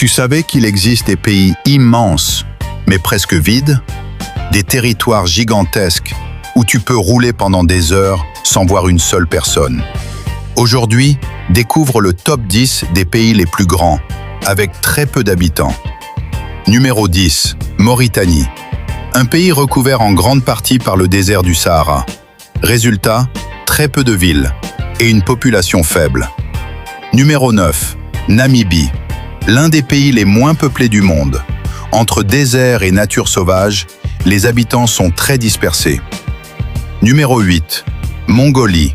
Tu savais qu'il existe des pays immenses, mais presque vides? Des territoires gigantesques où tu peux rouler pendant des heures sans voir une seule personne. Aujourd'hui, découvre le top 10 des pays les plus grands, avec très peu d'habitants. Numéro 10, Mauritanie. Un pays recouvert en grande partie par le désert du Sahara. Résultat, très peu de villes et une population faible. Numéro 9, Namibie. L'un des pays les moins peuplés du monde. Entre désert et nature sauvage, les habitants sont très dispersés. Numéro 8, Mongolie.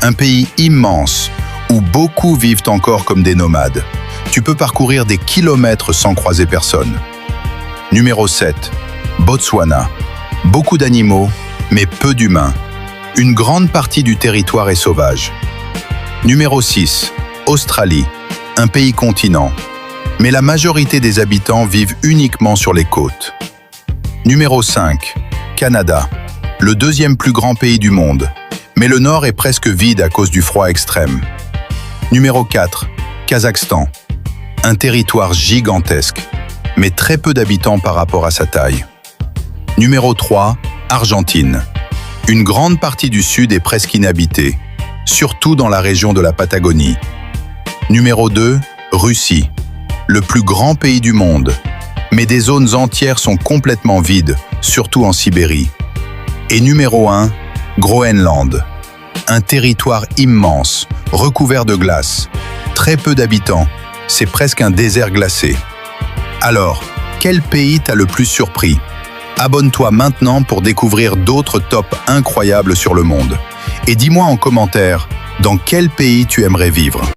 Un pays immense où beaucoup vivent encore comme des nomades. Tu peux parcourir des kilomètres sans croiser personne. Numéro 7, Botswana. Beaucoup d'animaux, mais peu d'humains. Une grande partie du territoire est sauvage. Numéro 6, Australie. Un pays continent. Mais la majorité des habitants vivent uniquement sur les côtes. Numéro 5, Canada. Le deuxième plus grand pays du monde. Mais le nord est presque vide à cause du froid extrême. Numéro 4, Kazakhstan. Un territoire gigantesque, mais très peu d'habitants par rapport à sa taille. Numéro 3, Argentine. Une grande partie du sud est presque inhabitée, surtout dans la région de la Patagonie. Numéro 2, Russie. Le plus grand pays du monde, mais des zones entières sont complètement vides, surtout en Sibérie. Et numéro 1, Groenland. Un territoire immense, recouvert de glace. Très peu d'habitants, c'est presque un désert glacé. Alors, quel pays t'a le plus surpris? Abonne-toi maintenant pour découvrir d'autres tops incroyables sur le monde. Et dis-moi en commentaire, dans quel pays tu aimerais vivre?